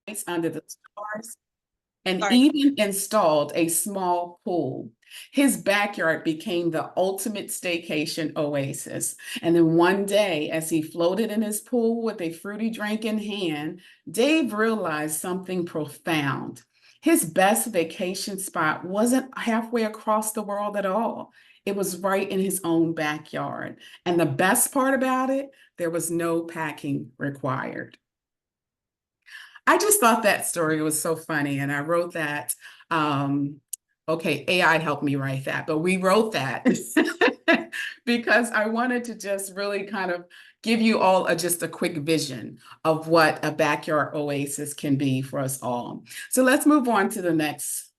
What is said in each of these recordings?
nights under the stars, and Sorry. even installed a small pool. His backyard became the ultimate staycation oasis. And then one day, as he floated in his pool with a fruity drink in hand, Dave realized something profound. His best vacation spot wasn't halfway across the world at all. It was right in his own backyard. And the best part about it, there was no packing required. I just thought that story was so funny, and I wrote that. Um, okay, AI helped me write that, but we wrote that because I wanted to just really kind of give you all just a quick vision of what a backyard oasis can be for us all. So let's move on to the next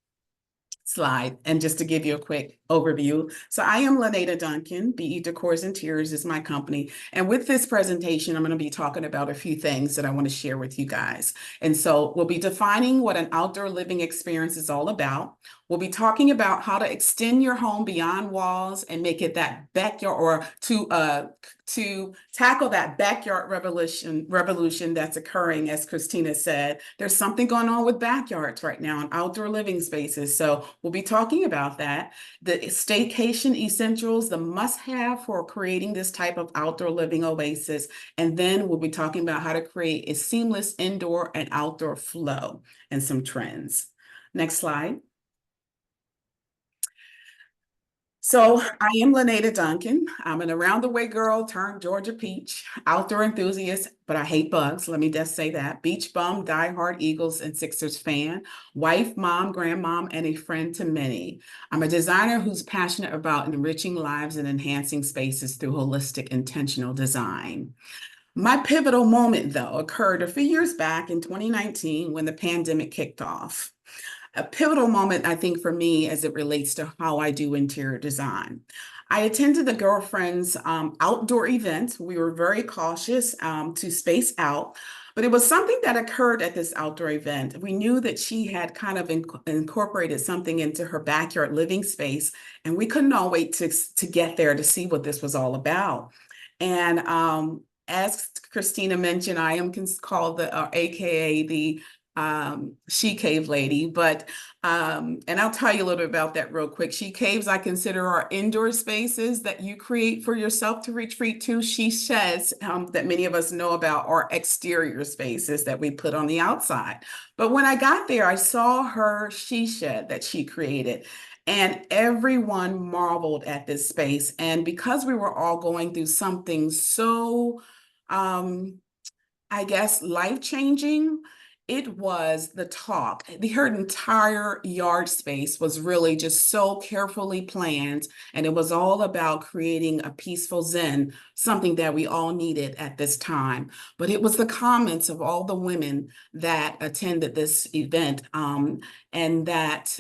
slide. And just to give you a quick overview. So I am Lanada Duncan, BE Decors Interiors is my company. And with this presentation, I'm going to be talking about a few things that I want to share with you guys. And so we'll be defining what an outdoor living experience is all about. We'll be talking about how to extend your home beyond walls and make it that backyard, or to tackle that backyard revolution that's occurring, as Krisztina said. There's something going on with backyards right now and outdoor living spaces. So we'll be talking about that. The staycation essentials, the must-have for creating this type of outdoor living oasis. And then we'll be talking about how to create a seamless indoor and outdoor flow and some trends. Next slide. So I am Lanada Duncan. I'm an around-the-way girl turned Georgia peach, outdoor enthusiast, but I hate bugs. Let me just say that. Beach bum, diehard Eagles and Sixers fan, wife, mom, grandmom, and a friend to many. I'm a designer who's passionate about enriching lives and enhancing spaces through holistic, intentional design. My pivotal moment, though, occurred a few years back in 2019 when the pandemic kicked off. A pivotal moment, I think, for me as it relates to how I do interior design. I attended a girlfriend's outdoor event. We were very cautious to space out, but it was something that occurred at this outdoor event. We knew that she had kind of incorporated something into her backyard living space, and we couldn't all wait to get there to see what this was all about. And as Krisztina mentioned, I am called the AKA the she cave lady, but and I'll tell you a little bit about that real quick. She caves I consider are indoor spaces that you create for yourself to retreat to. She sheds that many of us know about are exterior spaces that we put on the outside. But when I got there, I saw her she shed that she created. And everyone marveled at this space. And because we were all going through something so, I guess, life-changing, it was the talk. Her entire yard space was really just so carefully planned, and it was all about creating a peaceful zen, something that we all needed at this time. But it was the comments of all the women that attended this event, and that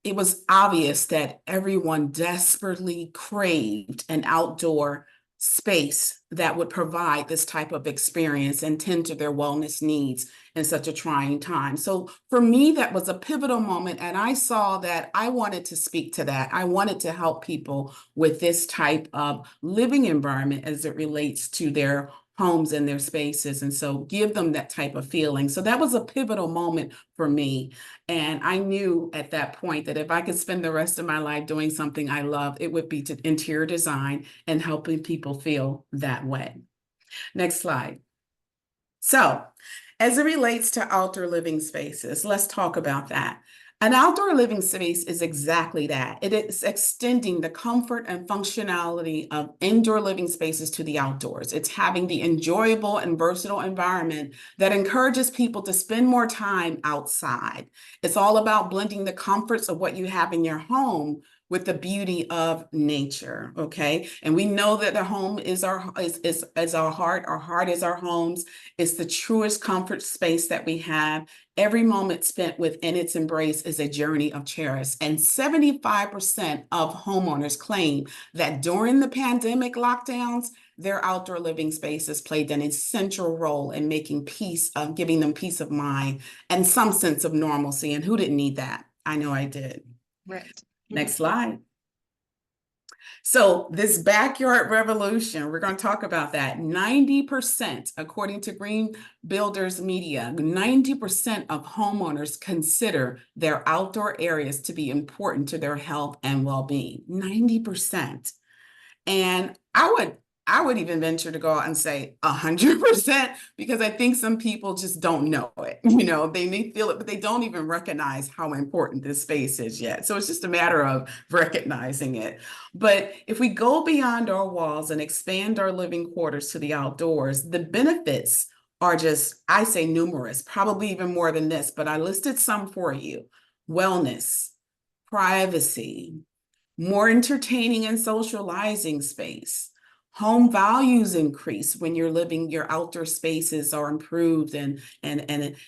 it was obvious that everyone desperately craved an outdoor space that would provide this type of experience and tend to their wellness needs in such a trying time. So for me, that was a pivotal moment. And I saw that I wanted to speak to that. I wanted to help people with this type of living environment as it relates to their homes and their spaces. And so give them that type of feeling. So that was a pivotal moment for me. And I knew at that point that if I could spend the rest of my life doing something I love, it would be to interior design and helping people feel that way. Next slide. So, as it relates to outdoor living spaces, let's talk about that. An outdoor living space is exactly that. It is extending the comfort and functionality of indoor living spaces to the outdoors. It's having the enjoyable and versatile environment that encourages people to spend more time outside. It's all about blending the comforts of what you have in your home with the beauty of nature, okay? And we know that the home is our heart is our homes. It's the truest comfort space that we have. Every moment spent within its embrace is a journey of cherish. And 75% of homeowners claim that during the pandemic lockdowns, their outdoor living spaces played an essential role in making peace, giving them peace of mind and some sense of normalcy. And who didn't need that? I know I did. Right. Next slide. So this backyard revolution, we're going to talk about that. 90%, according to Green Builders Media, 90% of homeowners consider their outdoor areas to be important to their health and well-being. 90%. And I would even venture to go out and say 100% because I think some people just don't know it. They may feel it, but they don't even recognize how important this space is yet. So it's just a matter of recognizing it. But if we go beyond our walls and expand our living quarters to the outdoors, the benefits are just, I say numerous, probably even more than this, but I listed some for you. Wellness, privacy, more entertaining and socializing space. Home values increase when you're living, your outdoor spaces are improved and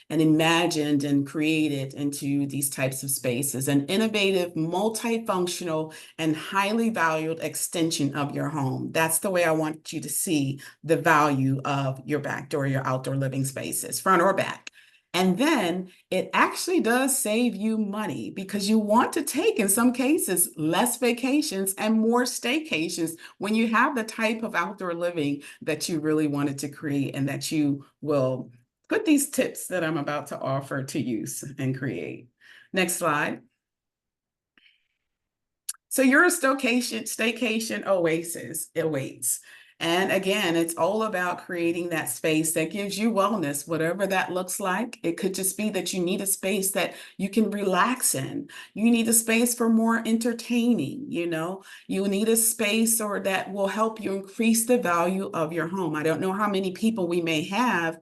imagined and created into these types of spaces. An innovative, multifunctional, and highly valued extension of your home. That's the way I want you to see the value of your back door, your outdoor living spaces, front or back. And then it actually does save you money because you want to take, in some cases, less vacations and more staycations when you have the type of outdoor living that you really wanted to create and that you will put these tips that I'm about to offer to use and create. Next slide. So your staycation oasis awaits. And again, it's all about creating that space that gives you wellness, whatever that looks like. It could just be that you need a space that you can relax in. You need a space for more entertaining, You need a space or that will help you increase the value of your home. I don't know how many people we may have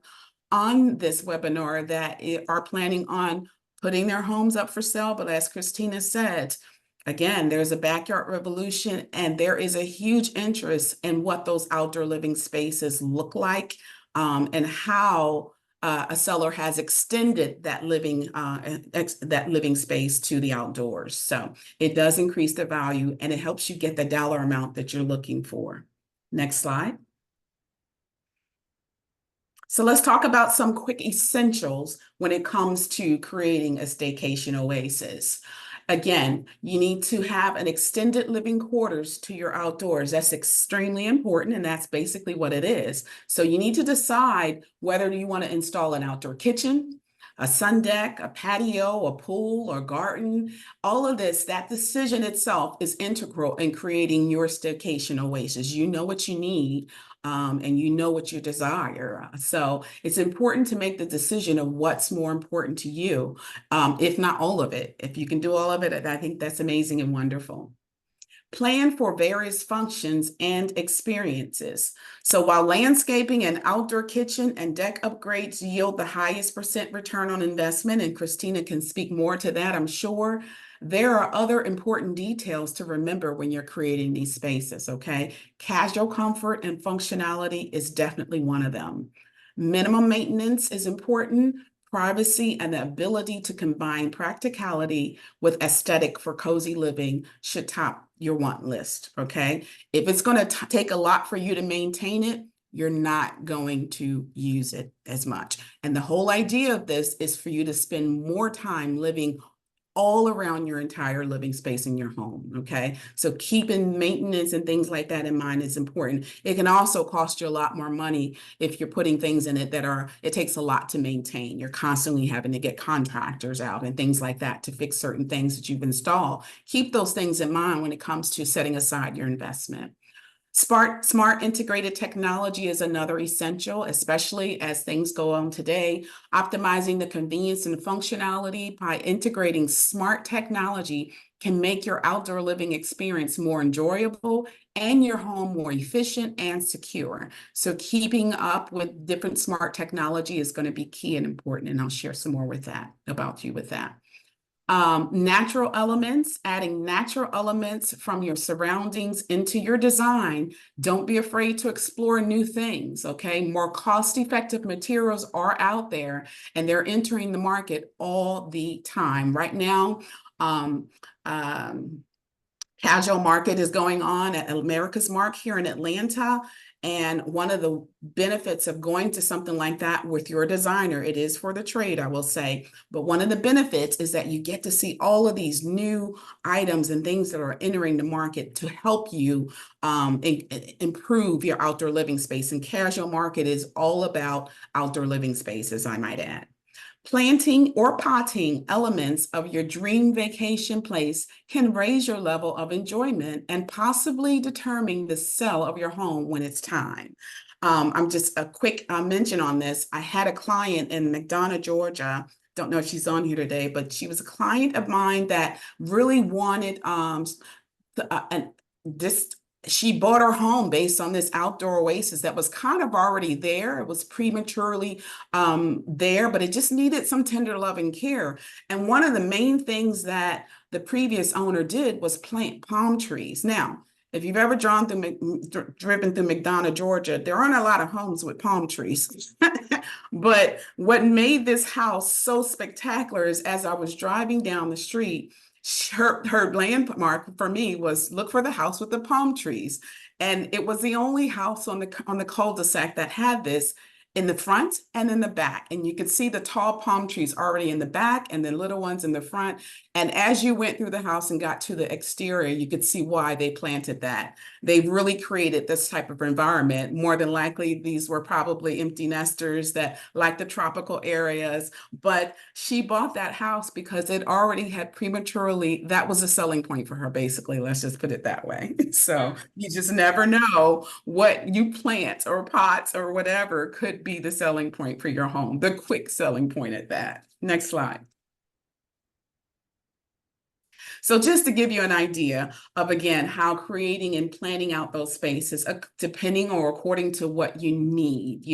on this webinar that are planning on putting their homes up for sale, but as Krisztina said, again, there's a backyard revolution and there is a huge interest in what those outdoor living spaces look like and how a seller has extended that living space to the outdoors. So it does increase the value and it helps you get the dollar amount that you're looking for. Next slide. So let's talk about some quick essentials when it comes to creating a staycation oasis. Again, you need to have an extended living quarters to your outdoors. That's extremely important, and that's basically what it is. So you need to decide whether you want to install an outdoor kitchen, a sun deck, a patio, a pool, or garden. All of this, that decision itself is integral in creating your staycation oasis. You know what you need. And you know what you desire. So it's important to make the decision of what's more important to you, if not all of it. If you can do all of it, I think that's amazing and wonderful. Plan for various functions and experiences. So while landscaping and outdoor kitchen and deck upgrades yield the highest % return on investment, and Krisztina can speak more to that, I'm sure, there are other important details to remember when you're creating these spaces, okay? Casual comfort and functionality is definitely one of them. Minimum maintenance is important. Privacy and the ability to combine practicality with aesthetic for cozy living should top your want list, okay? If it's going to take a lot for you to maintain it, you're not going to use it as much. And the whole idea of this is for you to spend more time living all around your entire living space in your home, okay? So keeping maintenance and things like that in mind is important. It can also cost you a lot more money if you're putting things in it it takes a lot to maintain. You're constantly having to get contractors out and things like that to fix certain things that you've installed. Keep those things in mind when it comes to setting aside your investment. Smart integrated technology is another essential, especially as things go on today. Optimizing the convenience and functionality by integrating smart technology can make your outdoor living experience more enjoyable and your home more efficient and secure. So keeping up with different smart technology is going to be key and important, and I'll share some more with that, about you with that. Natural elements, adding natural elements from your surroundings into your design. Don't be afraid to explore new things, okay? More cost-effective materials are out there and they're entering the market all the time. Right now, casual market is going on at America's Mark here in Atlanta. And one of the benefits of going to something like that with your designer, it is for the trade, I will say, but one of the benefits is that you get to see all of these new items and things that are entering the market to help you improve your outdoor living space. And Casual Market is all about outdoor living spaces, I might add. Planting or potting elements of your dream vacation place can raise your level of enjoyment and possibly determine the sale of your home when it's time. I'm just a quick mention on this. I had a client in McDonough, Georgia. Don't know if she's on here today, but she was a client of mine that really wanted and this she bought her home based on this outdoor oasis that was kind of already there. It was prematurely there, but it just needed some tender love and care. And one of the main things that the previous owner did was plant palm trees. Now, if you've ever driven through McDonough, Georgia, there aren't a lot of homes with palm trees. But what made this house so spectacular is as I was driving down the street, her landmark for me was look for the house with the palm trees. And it was the only house on the cul-de-sac that had this in the front and in the back. And you could see the tall palm trees already in the back and the little ones in the front. And as you went through the house and got to the exterior, you could see why they planted that. They've really created this type of environment. More than likely, these were probably empty nesters that like the tropical areas. But she bought that house because it already had prematurely, that was a selling point for her, basically. Let's just put it that way. So you just never know what you plant or pots or whatever could be the selling point for your home, the quick selling point at that. Next slide. So just to give you an idea of, again, how creating and planning out those spaces, depending or according to what you need,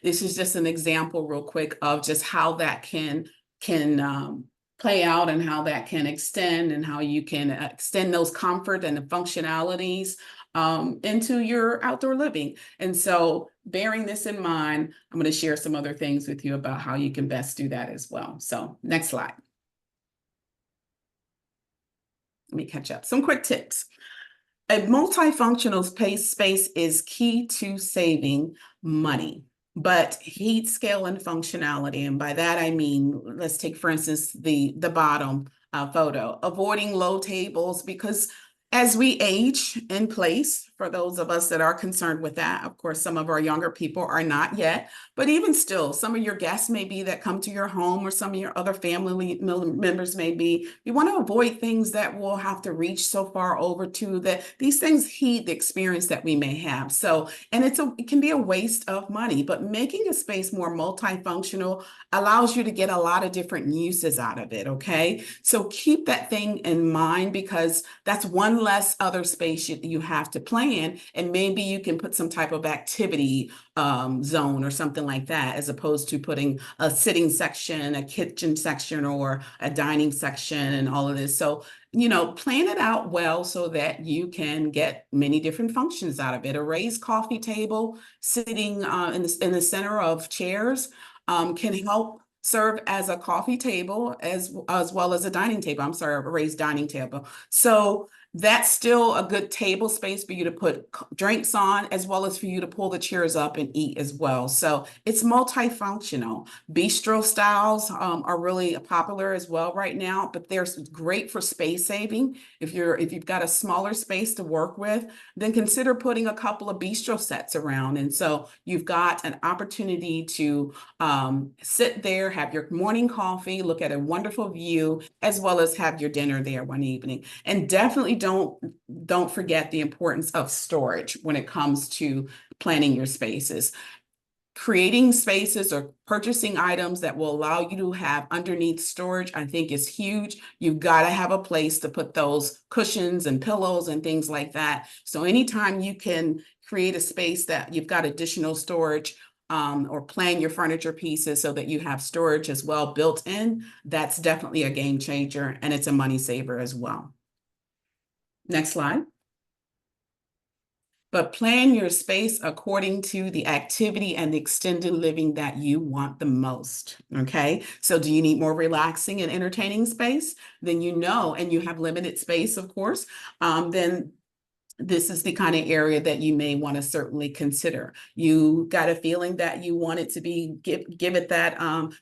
this is just an example real quick of just how that can play out and how that can extend and how you can extend those comfort and the functionalities into your outdoor living. And so bearing this in mind, I'm going to share some other things with you about how you can best do that as well. So next slide. Let me catch up. Some quick tips. A multifunctional space is key to saving money, but heat, scale, and functionality. And by that, I mean, let's take, for instance, the bottom photo, avoiding low tables, because as we age in place, for those of us that are concerned with that, of course, some of our younger people are not yet, but even still, some of your guests may be that come to your home or some of your other family members may be. You want to avoid things that will have to reach so far over to that. These things heed the experience that we may have. So, and it can be a waste of money, but making a space more multifunctional allows you to get a lot of different uses out of it, okay? So keep that thing in mind because that's one less other space you have to plan, and maybe you can put some type of activity zone or something like that, as opposed to putting a sitting section, a kitchen section, or a dining section and all of this. So, plan it out well so that you can get many different functions out of it. A raised coffee table sitting in the center of chairs can help serve as a coffee table as well as a dining table. I'm sorry, a raised dining table. So that's still a good table space for you to put drinks on, as well as for you to pull the chairs up and eat as well. So it's multifunctional. Bistro styles are really popular as well right now, but they're great for space saving. If you've got a smaller space to work with, then consider putting a couple of bistro sets around. And so you've got an opportunity to sit there, have your morning coffee, look at a wonderful view, as well as have your dinner there one evening. And definitely don't forget the importance of storage when it comes to planning your spaces. Creating spaces or purchasing items that will allow you to have underneath storage, I think, is huge. You've got to have a place to put those cushions and pillows and things like that. So anytime you can create a space that you've got additional storage, or plan your furniture pieces so that you have storage as well built in, that's definitely a game changer, and it's a money saver as well. Next slide. But plan your space according to the activity and the extended living that you want the most, okay? So do you need more relaxing and entertaining space? Then and you have limited space, of course, then this is the kind of area that you may want to certainly consider. You got a feeling that you want it to be, give it that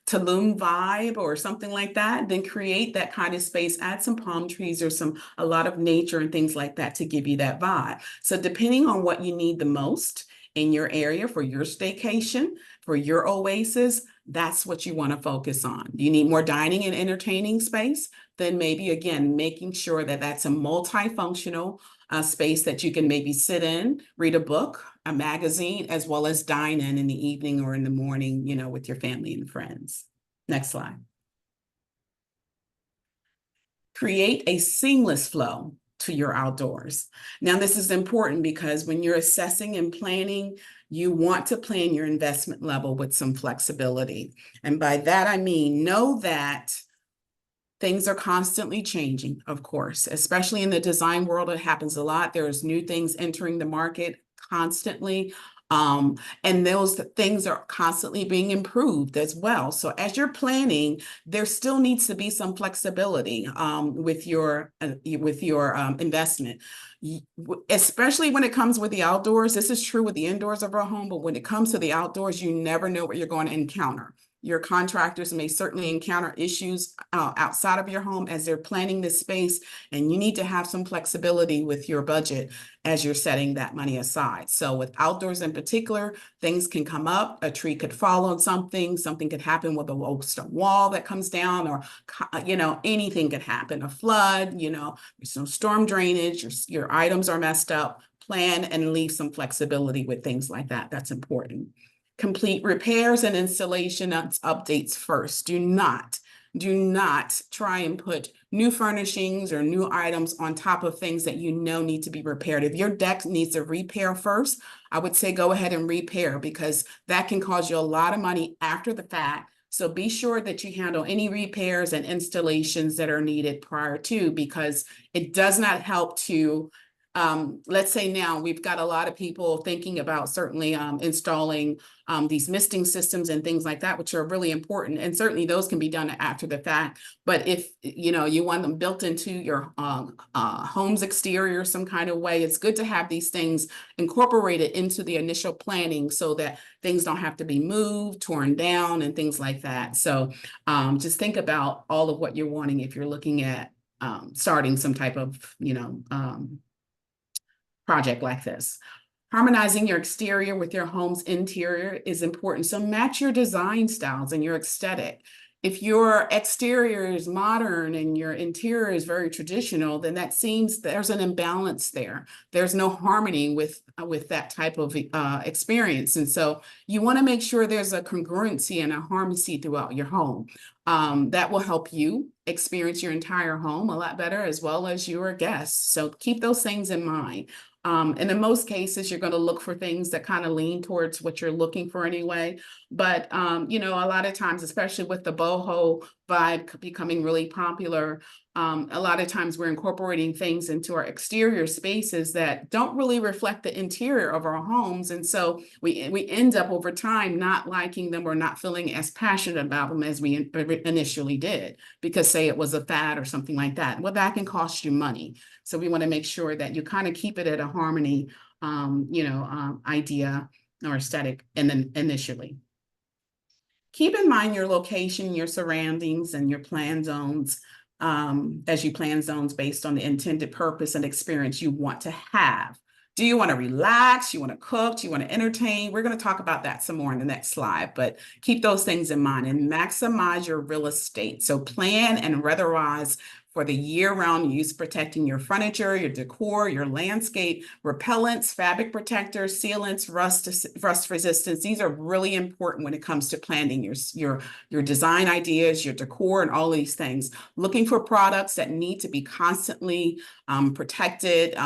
Tulum vibe or something like that, then create that kind of space, add some palm trees or a lot of nature and things like that to give you that vibe. So depending on what you need the most in your area for your staycation, for your oasis, that's what you want to focus on. You need more dining and entertaining space, then maybe again, making sure that that's a multifunctional space that you can maybe sit in, read a book, a magazine, as well as dine in the evening or in the morning, you know, with your family and friends. Next slide. Create a seamless flow to your outdoors. Now, this is important because when you're assessing and planning, you want to plan your investment level with some flexibility. And by that, I mean, know that things are constantly changing, of course, especially in the design world. It happens a lot. There's new things entering the market constantly. And those things are constantly being improved as well. So as you're planning, there still needs to be some flexibility with your investment. Especially when it comes with the outdoors. This is true with the indoors of our home, but when it comes to the outdoors, you never know what you're going to encounter. Your contractors may certainly encounter issues outside of your home as they're planning this space, and you need to have some flexibility with your budget as you're setting that money aside. So with outdoors in particular, things can come up, a tree could fall on something could happen with a oak stone wall that comes down, or, you know, anything could happen, a flood, you know, there's no storm drainage, your items are messed up. Plan and leave some flexibility with things like that. That's important. Complete repairs and installation updates first. Do not try and put new furnishings or new items on top of things that you know need to be repaired. If your deck needs a repair first, I would say go ahead and repair, because that can cause you a lot of money after the fact. So be sure that you handle any repairs and installations that are needed prior to, because it does not help to let's say now we've got a lot of people thinking about certainly installing these misting systems and things like that, which are really important. And certainly those can be done after the fact. But if you know you want them built into your home's exterior some kind of way, it's good to have these things incorporated into the initial planning so that things don't have to be moved, torn down, and things like that. So just think about all of what you're wanting if you're looking at starting some type of, you know, project like this. Harmonizing your exterior with your home's interior is important. So match your design styles and your aesthetic. If your exterior is modern and your interior is very traditional, then that seems there's an imbalance there. There's no harmony with that type of experience. And so you want to make sure there's a congruency and a harmony throughout your home. That will help you experience your entire home a lot better, as well as your guests. So keep those things in mind. And in most cases, you're going to look for things that kind of lean towards what you're looking for anyway. But, you know, a lot of times, especially with the boho vibe becoming really popular, a lot of times we're incorporating things into our exterior spaces that don't really reflect the interior of our homes. And so we end up over time not liking them or not feeling as passionate about them as we initially did, because say it was a fad or something like that. Well, that can cost you money. So we want to make sure that you kind of keep it at a harmony, you know, idea or aesthetic, and then initially. Keep in mind your location, your surroundings, and your plan zones as you plan zones based on the intended purpose and experience you want to have. Do you want to relax? You want to cook? Do you want to entertain? We're going to talk about that some more in the next slide, but keep those things in mind and maximize your real estate. So plan and weatherize for the year-round use, protecting your furniture, your decor, your landscape, repellents, fabric protectors, sealants, rust resistance. These are really important when it comes to planning your design ideas, your decor, and all these things. Looking for products that need to be constantly protected.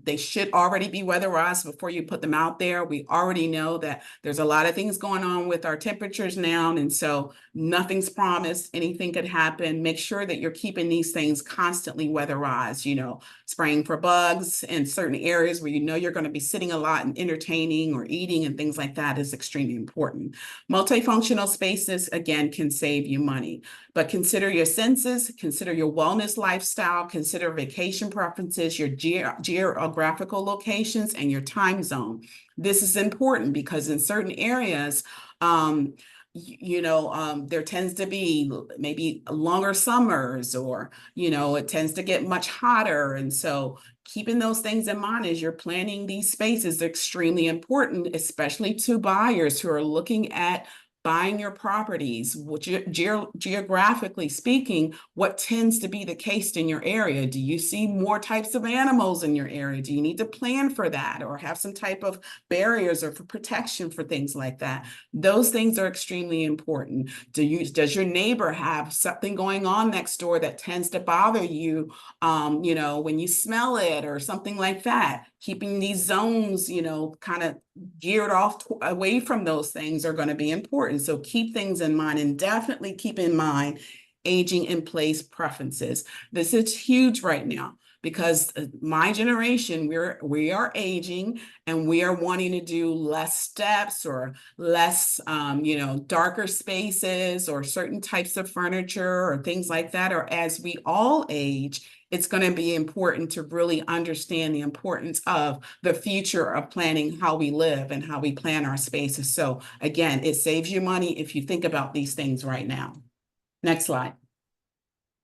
They should already be weatherized before you put them out there. We already know that there's a lot of things going on with our temperatures now, and so nothing's promised. Anything could happen. Make sure that you're keeping these things constantly weatherized, spraying for bugs in certain areas where you're going to be sitting a lot and entertaining or eating and things like that is extremely important. Multifunctional spaces, again, can save you money, but consider your senses, consider your wellness lifestyle, consider vacation preferences, your geographical locations, and your time zone. This is important because in certain areas, there tends to be maybe longer summers, or, it tends to get much hotter. And so keeping those things in mind as you're planning these spaces is extremely important, especially to buyers who are looking at buying your properties, which geographically speaking, what tends to be the case in your area? Do you see more types of animals in your area? Do you need to plan for that or have some type of barriers or for protection for things like that? Those things are extremely important. Does your neighbor have something going on next door that tends to bother you, when you smell it or something like that? Keeping these zones, kind of geared off away from those things are going to be important. So keep things in mind, and definitely keep in mind aging in place preferences. This is huge right now because my generation, we are aging and we are wanting to do less steps or less, darker spaces or certain types of furniture or things like that. Or as we all age, it's going to be important to really understand the importance of the future of planning how we live and how we plan our spaces. So again, it saves you money if you think about these things right now. Next slide.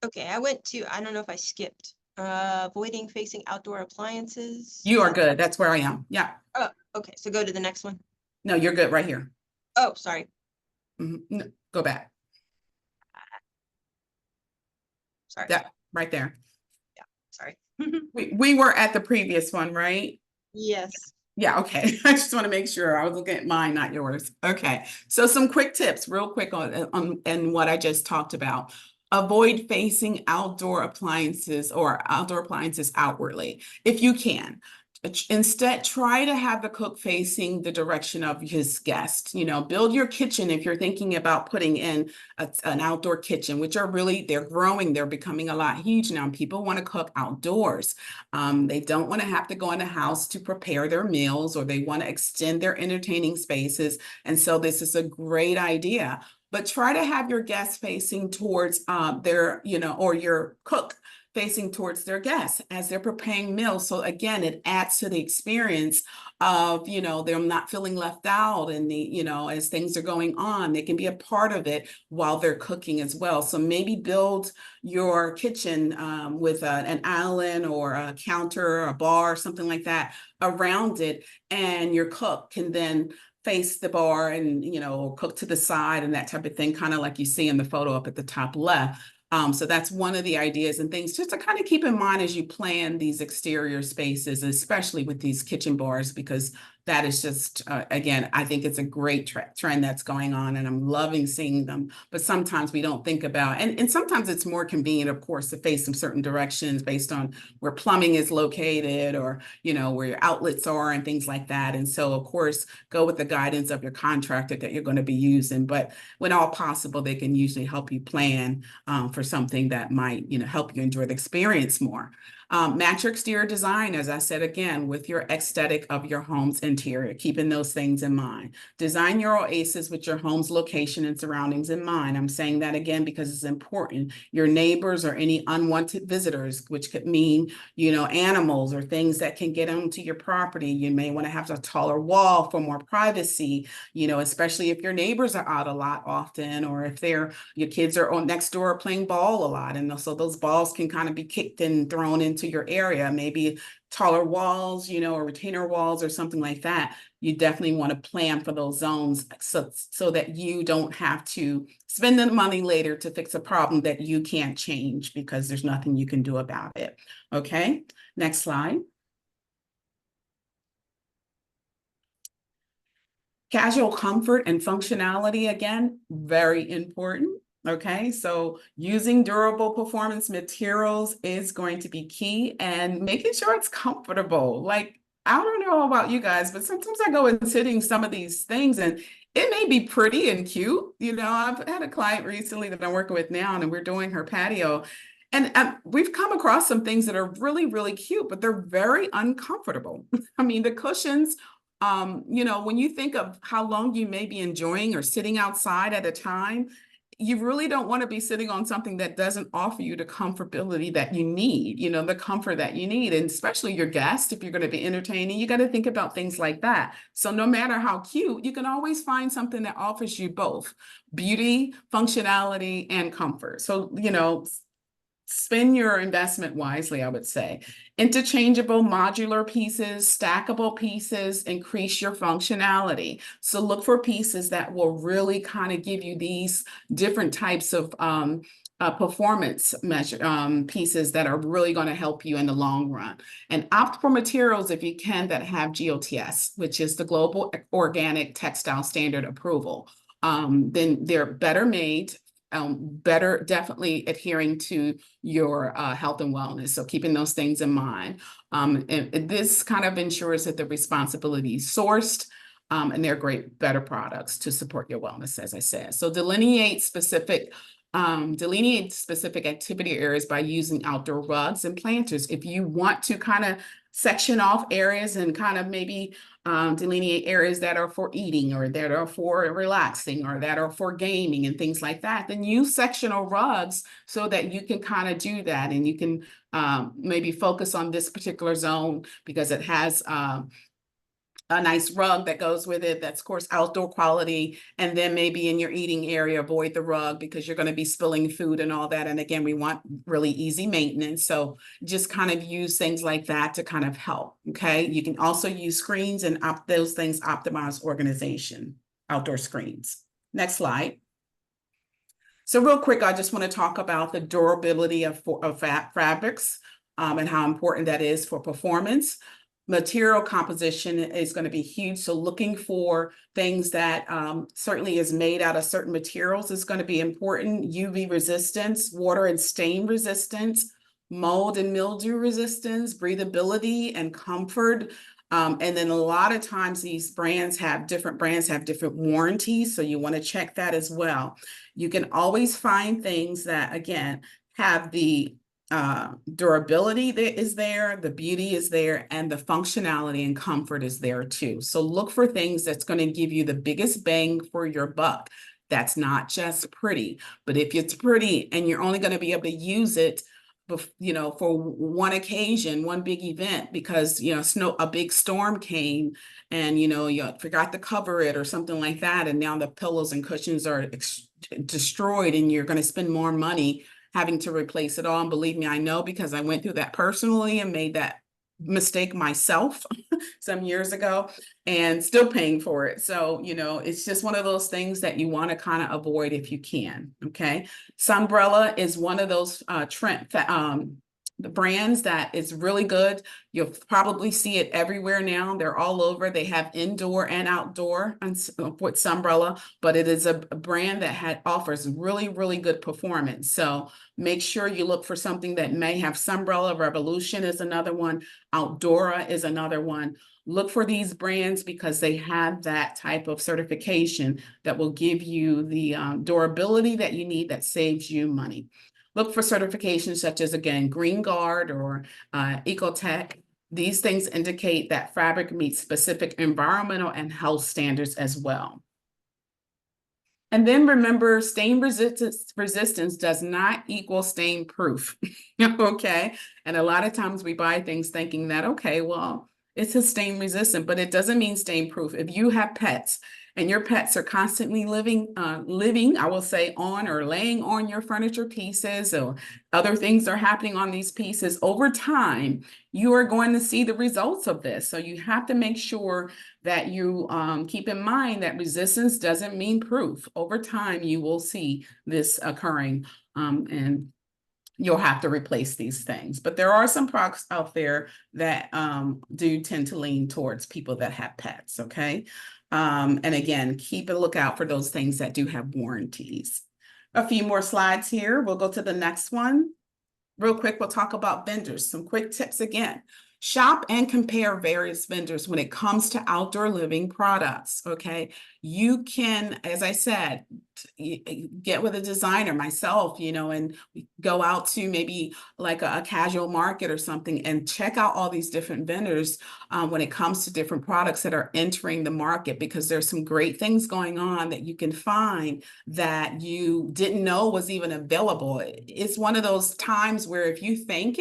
Okay, I don't know if I skipped. Avoiding facing outdoor appliances. You are good. That's where I am. Yeah. Oh, okay. So go to the next one. No, you're good right here. Oh, sorry. No, go back. Sorry. That right there. Yeah, sorry. We were at the previous one, right? Yes. Yeah, okay. I just want to make sure I was looking at mine, not yours. Okay. So some quick tips, real quick on and what I just talked about. Avoid facing outdoor appliances or outdoor appliances outwardly if you can. Instead, try to have the cook facing the direction of his guest. Build your kitchen if you're thinking about putting in an outdoor kitchen, which they're growing, they're becoming a lot huge now. People want to cook outdoors. They don't want to have to go in the house to prepare their meals, or they want to extend their entertaining spaces. And so this is a great idea. But try to have your guests facing towards or your cook facing towards their guests as they're preparing meals. So again, it adds to the experience of, them not feeling left out, and as things are going on, they can be a part of it while they're cooking as well. So maybe build your kitchen with an island or a counter, a bar, something like that around it, and your cook can then face the bar and, cook to the side and that type of thing, kind of like you see in the photo up at the top left. So that's one of the ideas and things just to kind of keep in mind as you plan these exterior spaces, especially with these kitchen bars, because that is just, again, I think it's a great trend that's going on, and I'm loving seeing them. But sometimes we don't think about, and sometimes it's more convenient, of course, to face some certain directions based on where plumbing is located, or, where your outlets are and things like that. And so, of course, go with the guidance of your contractor that you're going to be using. But when all possible, they can usually help you plan for something that might, help you enjoy the experience more. Match your exterior design, as I said, again, with your aesthetic of your home's interior, keeping those things in mind. Design your oasis with your home's location and surroundings in mind. I'm saying that again because it's important. Your neighbors or any unwanted visitors, which could mean, animals or things that can get onto your property. You may want to have a taller wall for more privacy, especially if your neighbors are out a lot often, or if your kids are on next door playing ball a lot. And so those balls can kind of be kicked and thrown into your area, maybe taller walls, or retainer walls or something like that. You definitely want to plan for those zones so that you don't have to spend the money later to fix a problem that you can't change because there's nothing you can do about it. Okay, next slide. Casual comfort and functionality, again, very important. Okay, so using durable performance materials is going to be key, and making sure it's comfortable. Like, I don't know about you guys, but sometimes I go and sitting some of these things and it may be pretty and cute. I've had a client recently that I'm working with now, and we're doing her patio. And we've come across some things that are really, really cute, but they're very uncomfortable. I mean, the cushions, when you think of how long you may be enjoying or sitting outside at a time, you really don't want to be sitting on something that doesn't offer you the comfortability that you need, the comfort that you need. And especially your guests, if you're going to be entertaining, you got to think about things like that. So no matter how cute, you can always find something that offers you both beauty, functionality, and comfort. So, spend your investment wisely, I would say. Interchangeable modular pieces, stackable pieces, increase your functionality. So look for pieces that will really kind of give you these different types of performance measure pieces that are really going to help you in the long run. And opt for materials, if you can, that have GOTS, which is the Global Organic Textile Standard approval. Then they're better made, better, definitely adhering to your health and wellness. So keeping those things in mind. And this kind of ensures that the responsibility is sourced, and they're great, better products to support your wellness, as I said. So delineate specific activity areas by using outdoor rugs and planters. If you want to kind of section off areas and kind of maybe delineate areas that are for eating or that are for relaxing or that are for gaming and things like that, then use sectional rugs so that you can kind of do that, and you can maybe focus on this particular zone because it has a nice rug that goes with it that's, of course, outdoor quality. And then maybe in your eating area, avoid the rug because you're going to be spilling food and all that. And again, we want really easy maintenance. So just kind of use things like that to kind of help. Okay. You can also use screens and those things optimize organization, outdoor screens. Next slide. So real quick, I just want to talk about the durability of fabrics and how important that is for performance. Material composition is going to be huge. So looking for things that certainly is made out of certain materials is going to be important. UV resistance, water and stain resistance, mold and mildew resistance, breathability and comfort. And then a lot of times these brands have different warranties. So you want to check that as well. You can always find things that, again, have the durability that is there, the beauty is there, and the functionality and comfort is there too. So look for things that's going to give you the biggest bang for your buck. That's not just pretty, but if it's pretty and you're only going to be able to use it, for one occasion, one big event, because a big storm came and you forgot to cover it or something like that, and now the pillows and cushions are destroyed, and you're going to spend more money having to replace it all. And believe me, I know, because I went through that personally and made that mistake myself some years ago and still paying for it. So, it's just one of those things that you want to kind of avoid if you can. Okay. Sunbrella is one of those the brands that is really good. You'll probably see it everywhere now. They're all over. They have indoor and outdoor with Sunbrella, but it is a brand that offers really, really good performance. So make sure you look for something that may have Sunbrella. Revolution is another one. Outdora is another one. Look for these brands because they have that type of certification that will give you the durability that you need that saves you money. Look for certifications such as, again, Green Guard or Ecotech. These things indicate that fabric meets specific environmental and health standards as well. And then remember, stain resistance does not equal stain proof, okay? And a lot of times we buy things thinking that, okay, well, it's a stain resistant, but it doesn't mean stain proof. If you have pets and your pets are constantly living, I will say, on or laying on your furniture pieces, or other things are happening on these pieces, over time, you are going to see the results of this. So you have to make sure that you keep in mind that resistance doesn't mean proof. Over time, you will see this occurring, and you'll have to replace these things. But there are some products out there that do tend to lean towards people that have pets, okay? And again, keep a lookout for those things that do have warranties. A few more slides here. We'll go to the next one. Real quick, we'll talk about vendors. Some quick tips again. Shop and compare various vendors when it comes to outdoor living products, okay? you can, as I said, get with a designer, myself, and go out to maybe like a casual market or something and check out all these different vendors when it comes to different products that are entering the market, because there's some great things going on that you can find that you didn't know was even available. It's one of those times where if you think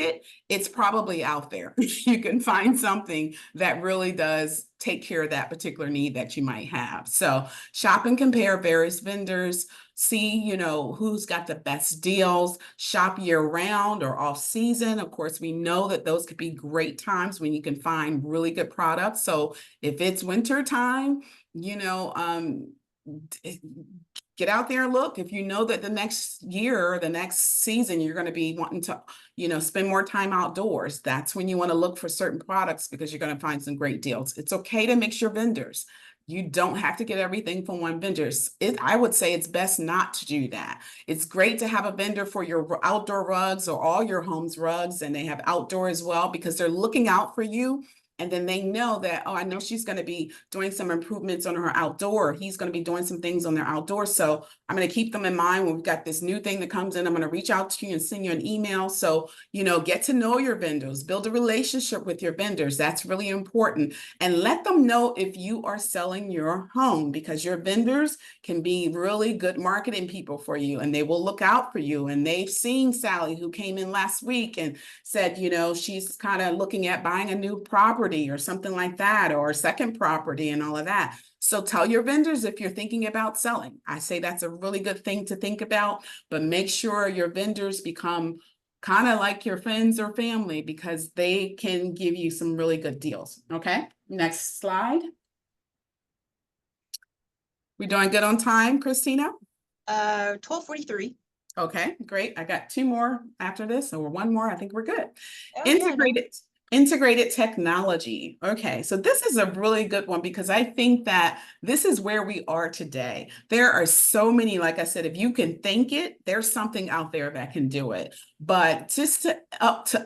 it's probably out there. You can find something that really does take care of that particular need that you might have. So shop and compare various vendors, see, who's got the best deals, shop year round or off season. Of course, we know that those could be great times when you can find really good products. So if it's winter time, get out there and look. If you know that the next year or the next season you're going to be wanting to spend more time outdoors, that's when you want to look for certain products, because you're going to find some great deals. It's okay to mix your vendors. You don't have to get everything from one vendor. I would say it's best not to do that. It's great to have a vendor for your outdoor rugs or all your home's rugs, and they have outdoor as well, because they're looking out for you. And then they know that, oh, I know she's going to be doing some improvements on her outdoor. He's going to be doing some things on their outdoor. So I'm going to keep them in mind when we've got this new thing that comes in. I'm going to reach out to you and send you an email. So, get to know your vendors, build a relationship with your vendors. That's really important. And let them know if you are selling your home, because your vendors can be really good marketing people for you, and they will look out for you. And they've seen Sally, who came in last week and said, she's kind of looking at buying a new property or something like that, or a second property and all of that. So tell your vendors if you're thinking about selling. I say that's a really good thing to think about, but make sure your vendors become kind of like your friends or family, because they can give you some really good deals. Okay, next slide. We doing good on time, Krisztina? 12:43. Okay, great. I got two more after this, or one more. I think we're good. Oh, Integrated technology. Okay, so this is a really good one, because I think that this is where we are today. There are so many, like I said, if you can think it, there's something out there that can do it. But just to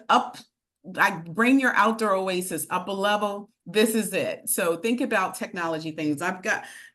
up like bring your outdoor oasis up a level, this is it. So think about technology things.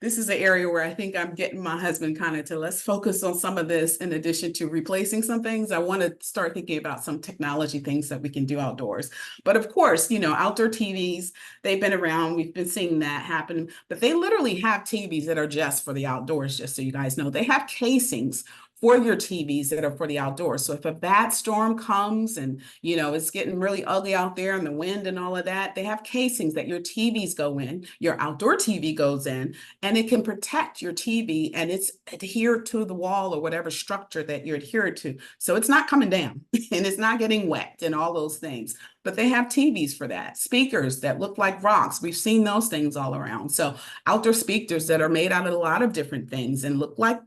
This is an area where I think I'm getting my husband kind of to, let's focus on some of this in addition to replacing some things. I want to start thinking about some technology things that we can do outdoors. But of course, outdoor TVs, they've been around. We've been seeing that happen, but they literally have TVs that are just for the outdoors, just so you guys know. They have casings for your TVs that are for the outdoors. So if a bad storm comes and, it's getting really ugly out there and the wind and all of that, they have casings that your TVs go in, your outdoor TV goes in, and it can protect your TV, and it's adhered to the wall or whatever structure that you're adhered to. So it's not coming down and it's not getting wet and all those things. But they have TVs for that. Speakers that look like rocks. We've seen those things all around. So outdoor speakers that are made out of a lot of different things and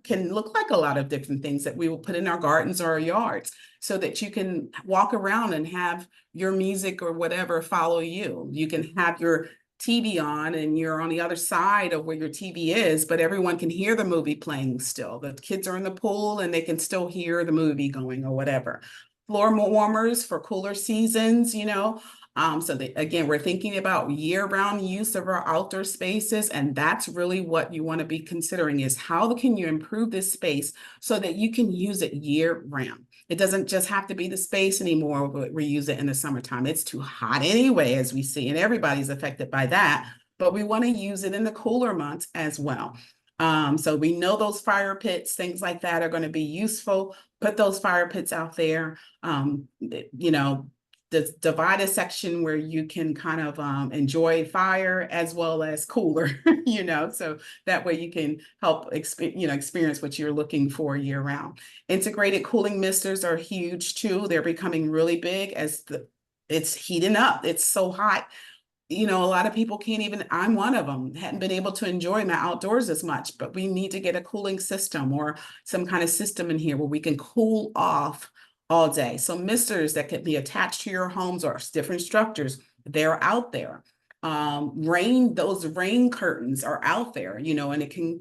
can look like a lot of different things that we will put in our gardens or our yards, so that you can walk around and have your music or whatever follow you. You can have your TV on and you're on the other side of where your TV is, but everyone can hear the movie playing still. The kids are in the pool and they can still hear the movie going or whatever. Floor warmers for cooler seasons, so again, we're thinking about year-round use of our outdoor spaces, and that's really what you want to be considering, is how can you improve this space so that you can use it year-round. It doesn't just have to be the space anymore, but we use it in the summertime. It's too hot anyway, as we see, and everybody's affected by that, but we want to use it in the cooler months as well. So we know those fire pits, things like that are going to be useful. Put those fire pits out there. The divided section where you can kind of enjoy fire as well as cooler, so that way you can help experience what you're looking for year round. Integrated cooling misters are huge too. They're becoming really big as it's heating up. It's so hot. A lot of people can't even, I'm one of them, hadn't been able to enjoy my outdoors as much, but we need to get a cooling system or some kind of system in here where we can cool off all day. So misters that could be attached to your homes or different structures, they're out there. Those rain curtains are out there, and it can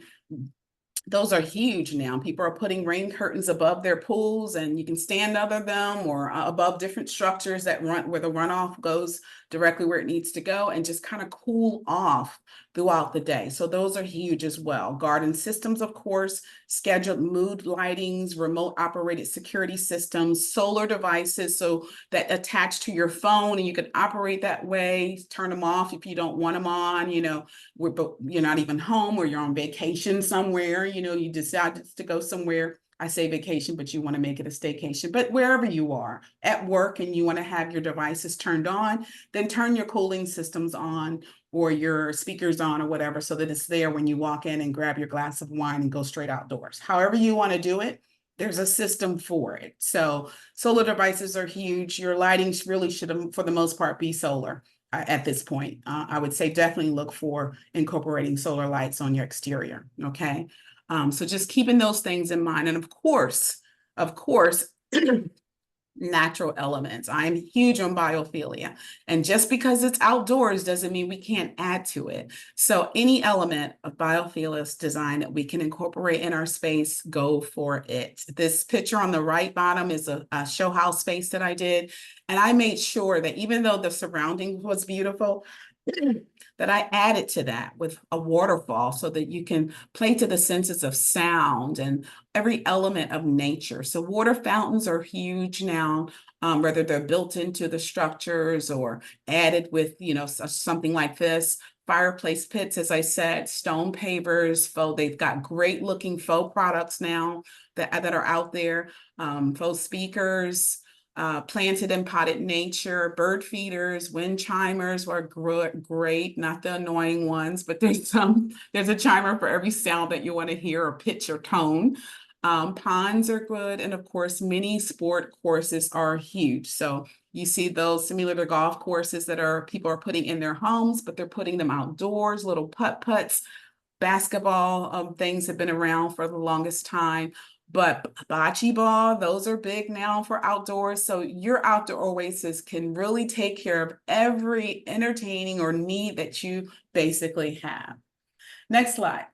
Those are huge now. People are putting rain curtains above their pools, and you can stand under them or above different structures that run where the runoff goes directly where it needs to go and just kind of cool off throughout the day. So those are huge as well. Garden systems, of course, scheduled mood lightings, remote operated security systems, solar devices so that attach to your phone and you can operate that way, turn them off if you don't want them on, you're not even home or you're on vacation somewhere, you decided to go somewhere. I say vacation, but you want to make it a staycation. But wherever you are at work and you want to have your devices turned on, then turn your cooling systems on or your speakers on or whatever so that it's there when you walk in and grab your glass of wine and go straight outdoors. However you want to do it, there's a system for it. So solar devices are huge. Your lighting really should, for the most part, be solar at this point. I would say definitely look for incorporating solar lights on your exterior, okay? So just keeping those things in mind. And of course, natural elements. I'm huge on biophilia. And just because it's outdoors doesn't mean we can't add to it. So any element of biophilic design that we can incorporate in our space, go for it. This picture on the right bottom is a show house space that I did. And I made sure that even though the surrounding was beautiful, that I added to that with a waterfall so that you can play to the senses of sound and every element of nature. So water fountains are huge now, whether they're built into the structures or added with, something like this. Fireplace pits, as I said, stone pavers, they've got great looking faux products now that are out there, faux speakers, planted and potted nature, bird feeders, wind chimers are great, not the annoying ones, but there's a chimer for every sound that you want to hear or pitch or tone. Ponds are good. And of course, mini sport courses are huge. So you see those similar to golf courses that people are putting in their homes, but they're putting them outdoors, little putt-putts. Basketball things have been around for the longest time. But bocce ball, those are big now for outdoors. So your outdoor oasis can really take care of every entertaining or need that you basically have. Next slide.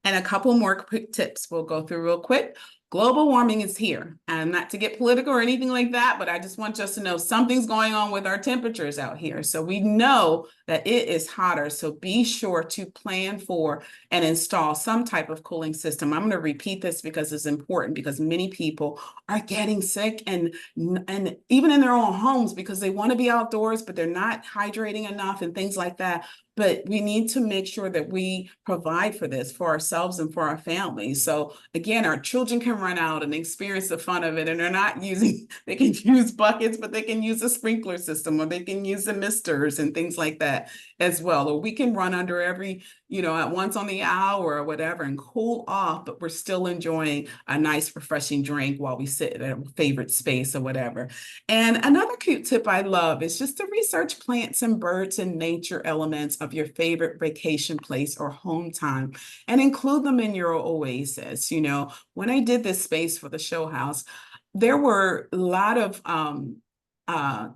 And a couple more quick tips we'll go through real quick. Global warming is here, and not to get political or anything like that, but I just want us to know something's going on with our temperatures out here. So we know that it is hotter. So be sure to plan for and install some type of cooling system. I'm going to repeat this because it's important because many people are getting sick and even in their own homes because they want to be outdoors, but they're not hydrating enough and things like that. But we need to make sure that we provide for this for ourselves and for our families. So again, our children can run out and experience the fun of it. And they're not they can use buckets, but they can use a sprinkler system or they can use the misters and things like that as well. Or we can run under every, at once on the hour or whatever and cool off, but we're still enjoying a nice refreshing drink while we sit in a favorite space or whatever. And another cute tip I love is just to research plants and birds and nature elements of your favorite vacation place or home time and include them in your oasis. When I did this space for the show house, there were a lot of uh,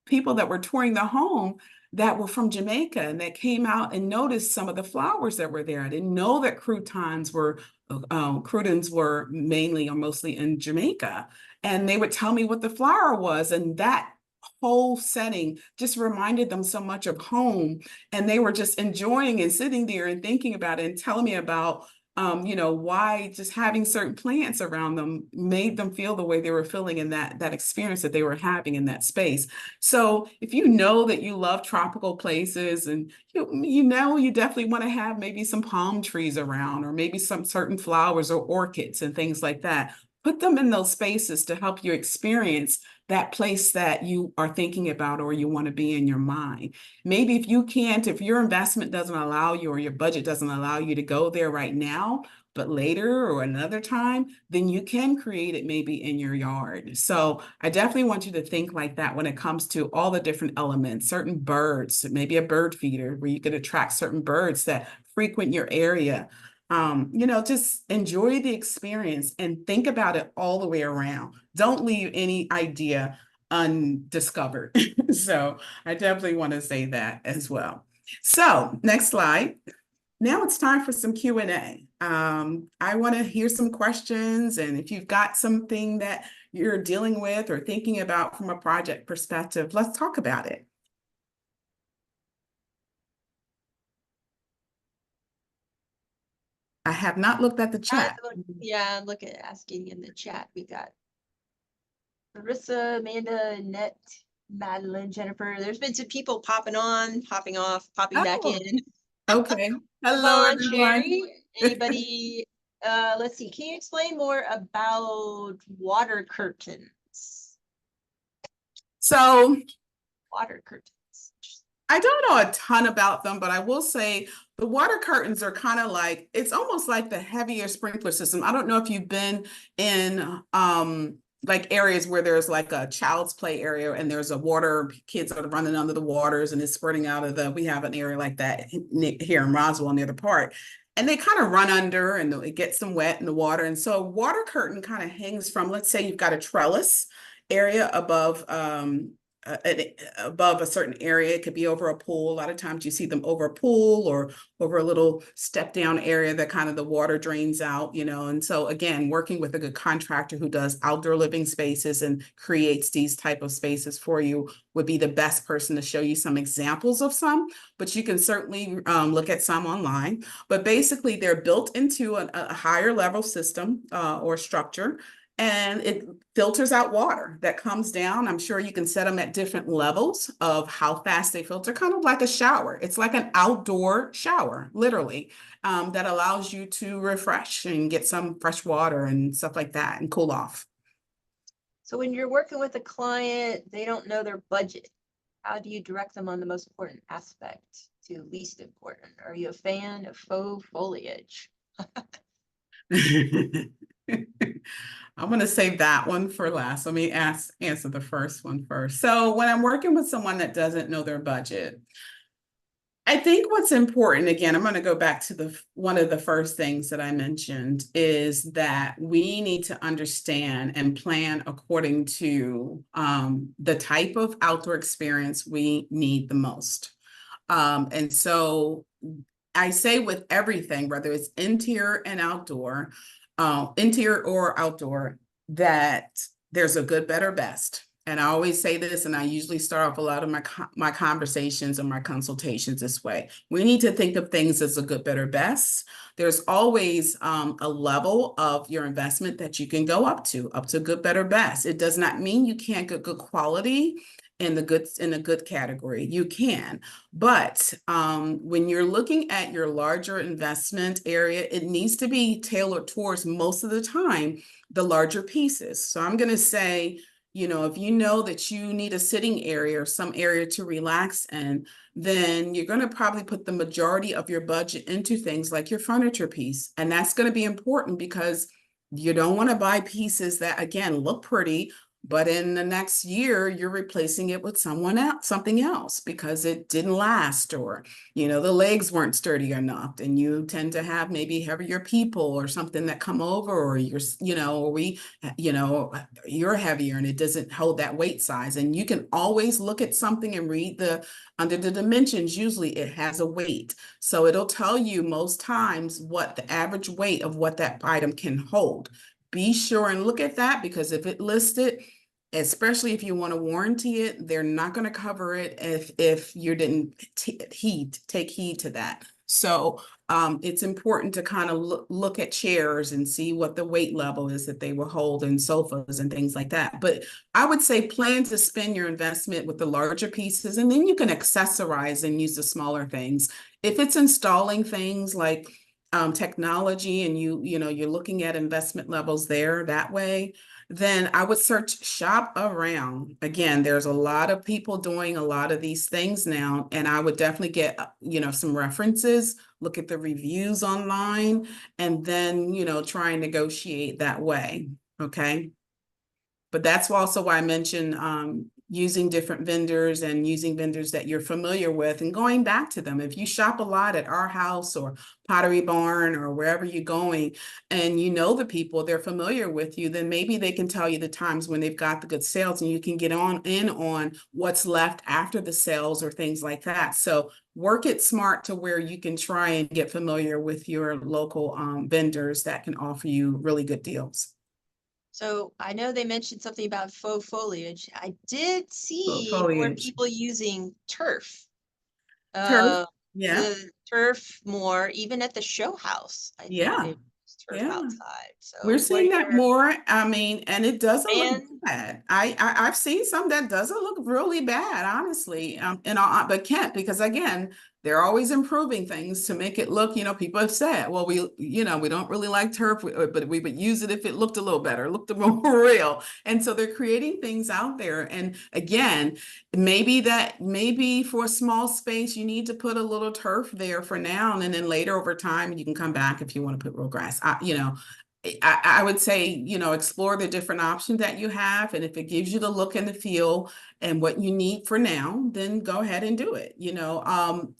people that were touring the home that were from Jamaica and that came out and noticed some of the flowers that were there. I didn't know that croutons were mainly or mostly in Jamaica. And they would tell me what the flower was. And that whole setting just reminded them so much of home. And they were just enjoying and sitting there and thinking about it and telling me about why just having certain plants around them made them feel the way they were feeling in that experience that they were having in that space. So if you know that you love tropical places and you definitely want to have maybe some palm trees around or maybe some certain flowers or orchids and things like that, put them in those spaces to help you experience that place that you are thinking about or you want to be in your mind. Maybe if your investment doesn't allow you or your budget doesn't allow you to go there right now, but later or another time, then you can create it maybe in your yard. So I definitely want you to think like that when it comes to all the different elements, certain birds, maybe a bird feeder where you could attract certain birds that frequent your area. Just enjoy the experience and think about it all the way around. Don't leave any idea undiscovered. So I definitely want to say that as well. So next slide. Now it's time for some Q&A. I want to hear some questions, and if you've got something that you're dealing with or thinking about from a project perspective, let's talk about it. I have not looked at the chat. Yeah, look at asking in the chat. We got Marissa, Amanda, Annette, Madeline, Jennifer. There's been some people popping on, popping off, popping back Oh, in. okay. Hello, Yvonne, everyone. Sherry, anybody? Let's see. Can you explain more about water curtains? So Water curtains. I don't know a ton about them, but I will say the water curtains are kind of like, it's almost like the heavier sprinkler system. I don't know if you've been in like areas where there's like a child's play area and there's a water, kids are running under the waters and it's spreading out of we have an area like that here in Roswell near the park. And they kind of run under and it gets them wet in the water. And so water curtain kind of hangs from, let's say you've got a trellis area uh, above a certain area. It could be over a pool. A lot of times you see them over a pool or over a little step down area that kind of the water drains out, you know. And so again, working with a good contractor who does outdoor living spaces and creates these type of spaces for you would be the best person to show you some examples of some, but you can certainly look at some online. But basically they're built into a higher level system or structure, and it filters out water that comes down. I'm sure you can set them at different levels of how fast they filter, kind of like a shower. It's like an outdoor shower, literally, that allows you to refresh and get some fresh water and stuff like that and cool off. So when you're working with a client, they don't know their budget. How do you direct them on the most important aspect to least important? Are you a fan of faux foliage? I'm going to save that one for last. Let me answer the first one first. So when I'm working with someone that doesn't know their budget, I think what's important, again, I'm going to go back to one of the first things that I mentioned is that we need to understand and plan according to the type of outdoor experience we need the most. And so I say with everything, whether it's interior and outdoor, interior or outdoor, that there's a good, better, best. And I always say this, and I usually start off a lot of my conversations and my consultations this way. We need to think of things as a good, better, best. There's always a level of your investment that you can go up to good, better, best. It does not mean you can't get good quality in the good category. You can, but when you're looking at your larger investment area, it needs to be tailored towards most of the time the larger pieces. So I'm going to say, you know, if you know that you need a sitting area or some area to relax in, then you're going to probably put the majority of your budget into things like your furniture piece. And that's going to be important because you don't want to buy pieces that, again, look pretty, but in the next year, you're replacing it with something else because it didn't last, or, you know, the legs weren't sturdy enough. And you tend to have maybe heavier people or something that come over, or you're heavier and it doesn't hold that weight size. And you can always look at something and read under the dimensions, usually it has a weight. So it'll tell you most times what the average weight of what that item can hold. Be sure and look at that, because if it listed, especially if you want to warranty it, they're not going to cover it if you didn't take heed to that. So it's important to kind of look at chairs and see what the weight level is that they will hold, and sofas and things like that. But I would say plan to spend your investment with the larger pieces, and then you can accessorize and use the smaller things. If it's installing things like technology and you're looking at investment levels there that way, then I would shop around. Again, there's a lot of people doing a lot of these things now, and I would definitely get, some references, look at the reviews online, and then, try and negotiate that way. Okay. But that's also why I mentioned using different vendors and using vendors that you're familiar with and going back to them. If you shop a lot at our house or Pottery Barn or wherever you're going and you know the people, they're familiar with you, then maybe they can tell you the times when they've got the good sales and you can get on what's left after the sales or things like that. So work it smart to where you can try and get familiar with your local vendors that can offer you really good deals. So I know they mentioned something about faux foliage. I did see more Foliage. people using turf. Turf. Uh, Yeah. the turf more, even at the show house. I think Yeah. they use turf Yeah. outside. We're So what are seeing that your more. I mean, and it doesn't look fan? bad. I've seen some that doesn't look really bad, honestly. But can't because again, they're always improving things to make it look. People have said, well, we don't really like turf, but we would use it if it looked a little better, looked more real. And so they're creating things out there. And again, maybe for a small space, you need to put a little turf there for now, and then later over time, you can come back if you want to put real grass. I would say, explore the different options that you have. And if it gives you the look and the feel and what you need for now, then go ahead and do it.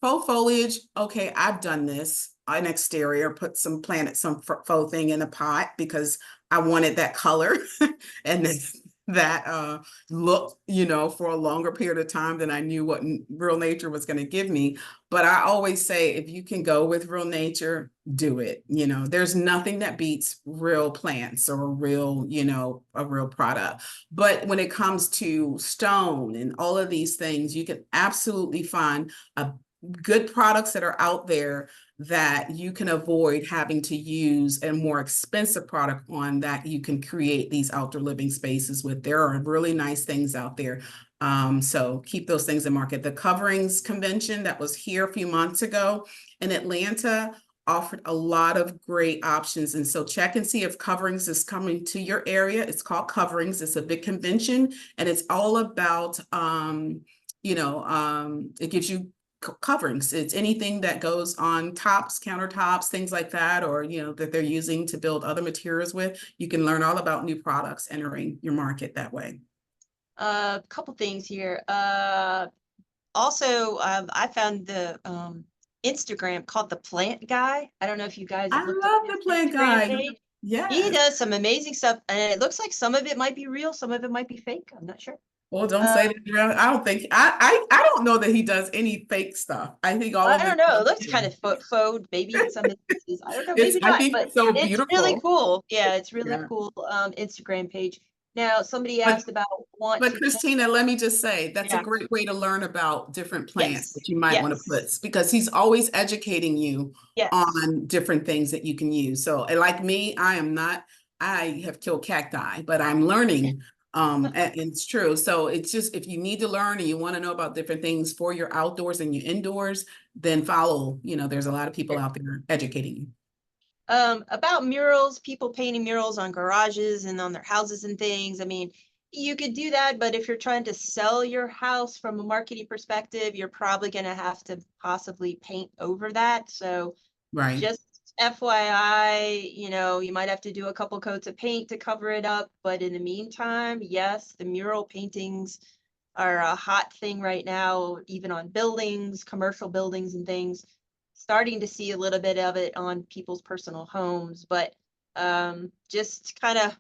Faux foliage. Okay, I've done this. An exterior, planted some faux thing in a pot because I wanted that color and that look, for a longer period of time than I knew what real nature was going to give me. But I always say, if you can go with real nature, do it. There's nothing that beats real plants or a real product. But when it comes to stone and all of these things, you can absolutely find good products that are out there that you can avoid having to use a more expensive product on that you can create these outdoor living spaces with. There are really nice things out there. So keep those things in market. The Coverings Convention that was here a few months ago in Atlanta offered a lot of great options. And so check and see if Coverings is coming to your area. It's called Coverings. It's a big convention and it's all about, it gives you coverings. It's anything that goes on tops, countertops, things like that, or, that they're using to build other materials with. You can learn all about new products entering your market that way. A couple things here. Also, I found the Instagram called The Plant Guy. I don't know if you guys I have looked at love his the plant Instagram guide. page. He Yes. does some amazing stuff, and it looks like some of it might be real, some of it might be fake. I'm not sure. Well, don't say Um, that. I don't think I don't know that he does any fake stuff. I think all I of don't it. know. It looks kind of faux, maybe in some instances. I don't know, maybe I not, think but it's so it's really beautiful. cool. Yeah, it's really Yeah. cool Instagram page. Now, somebody But asked about want But to paint. Krisztina, let me just say, that's a Yeah. great way to learn about different plants Yes. that you might want to Yes. put because he's always educating you Yes. on different things that you can use. So, and like me, I have killed cacti, but I'm learning. And it's true. So it's just if you need to learn and you want to know about different things for your outdoors and your indoors, then follow, there's a lot of people out there educating you. About murals, people painting murals on garages and on their houses and things. I mean, you could do that, but if you're trying to sell your house from a marketing perspective, you're probably going to have to possibly paint over that. So Right. just FYI, you might have to do a couple coats of paint to cover it up. But in the meantime, yes, the mural paintings are a hot thing right now, even on buildings, commercial buildings and things. Starting to see a little bit of it on people's personal homes, but just kind of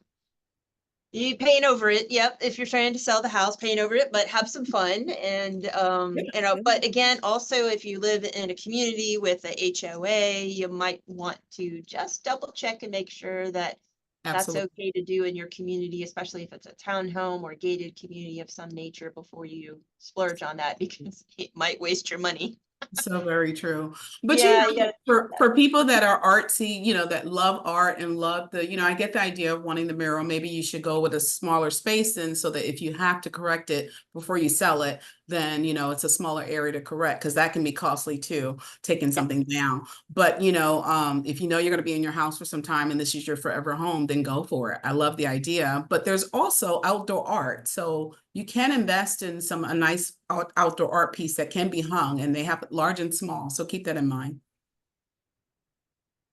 you paint over it. Yep, if you're trying to sell the house, paint over it, but have some fun. And Yeah. but again, also if you live in a community with a HOA, you might want to just double check and make sure that that's Absolutely. okay to do in your community, especially if it's a townhome or gated community of some nature before you splurge on that because it might waste your money. So very true. But Yeah, you gotta for people that are artsy, that love art and love I get the idea of wanting the mural. Maybe you should go with a smaller space and so that if you have to correct it before you sell it, then it's a smaller area to correct because that can be costly too, taking something down. But if you're going to be in your house for some time and this is your forever home, then go for it. I love the idea. But there's also outdoor art. So you can invest in a nice outdoor art piece that can be hung and they have large and small. So keep that in mind.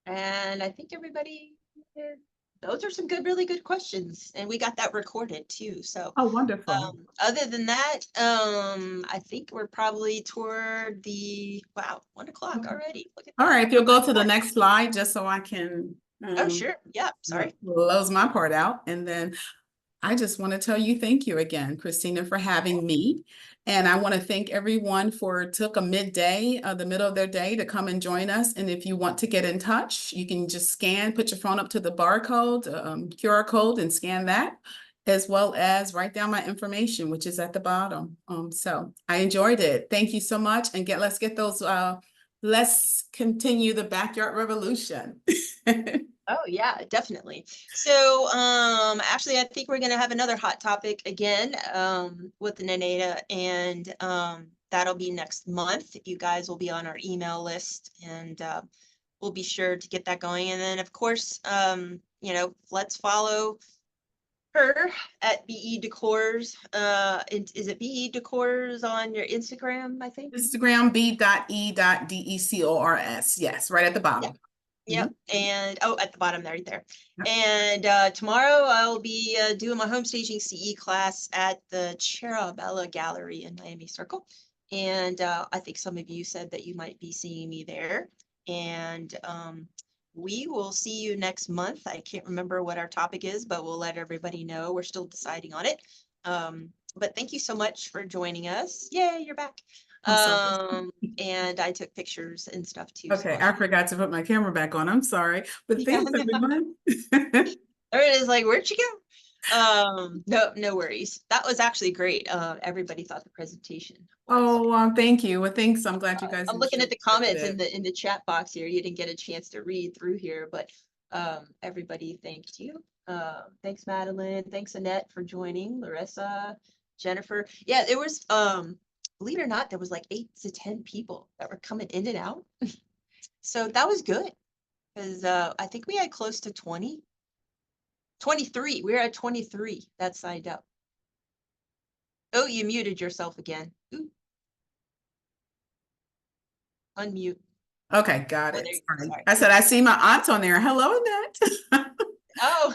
And I think everybody those are some good, really good questions. And we got that recorded too. So Oh, wonderful. other than that, I think we're probably toward the, wow, 1 o'clock already. Look at All that. right, if you'll go to the next slide, just so I can Oh, sure. Yeah, sorry. close my part out. And then I just want to tell you thank you again, Krisztina, for having me. And I want to thank everyone for took a midday, the middle of their day to come and join us. And if you want to get in touch, you can just put your phone up to the barcode, QR code and scan that, as well as write down my information, which is at the bottom. So I enjoyed it. Thank you so much. And let's get those, let's continue the backyard revolution. Oh yeah, definitely. So actually I think we're gonna have another hot topic again with the Naneda, and that'll be next month. You guys will be on our email list, and we'll be sure to get that going. And then of course, you know, let's follow her at BE Decors. Is it BE Decors on your Instagram, I think? Instagram b.e.decors. Yes, right at the Yeah. bottom. Yep. Mhm. And oh, at the bottom there, right there. Yep. And tomorrow I'll be doing my home staging CE class at the Cherabella Gallery in Miami Circle. And I think some of you said that you might be seeing me there. And we will see you next month. I can't remember what our topic is, but we'll let everybody know. We're still deciding on it. But thank you so much for joining us. Yay, you're back. I'm sorry. And I took pictures and stuff too. Okay, So I forgot to put my camera back on. I'm sorry. But yeah, thanks, everyone. there it is. Like, where'd she go? No, no worries. That was actually great. Everybody thought the presentation was. Oh, thank you. Well, thanks. I'm glad you guys I'm looking at enjoyed the comments it. in the chat box here. You didn't get a chance to read through here, but everybody thanked you. Thanks, Madeline. Thanks, Annette, for joining. Larissa, Jennifer. Yeah, there was believe it or not, there was like 8 to 10 people that were coming in and out. So that was good, because I think we had close to 20. 23. We're at 23 that signed up. Oh, you muted yourself again. Ooh. Unmute. Okay, got Oh, it. there you go. Sorry. Sorry. I said I see my aunt on there. Hello, Annette. Oh,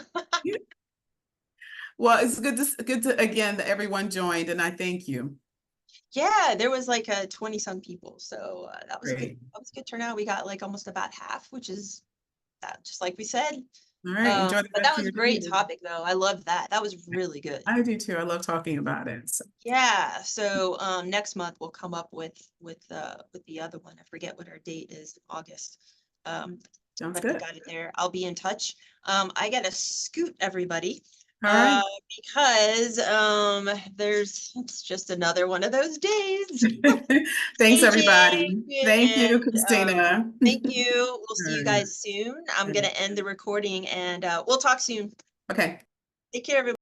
Well, it's good to again that everyone joined, and I thank you. yeah, there was like 20 some people. So that was Great. a good turnout. We got like almost about half, which is that, just like we said. All right. Enjoy the But rest that of was a your great day. topic though. I loved that. That was really good. I do too. I love talking about it. So, Yeah. So next month we'll come up with the other one. I forget what our date is, August. sounds But we good. got it there. I'll be in touch. I gotta scoot, everybody, All right. because it's just another one of those days. Thanks, Staging, everybody. Thank you, and Krisztina. thank you. We'll see you All guys soon. I'm right. gonna end the recording, and we'll talk soon. Okay. Take care, everybody.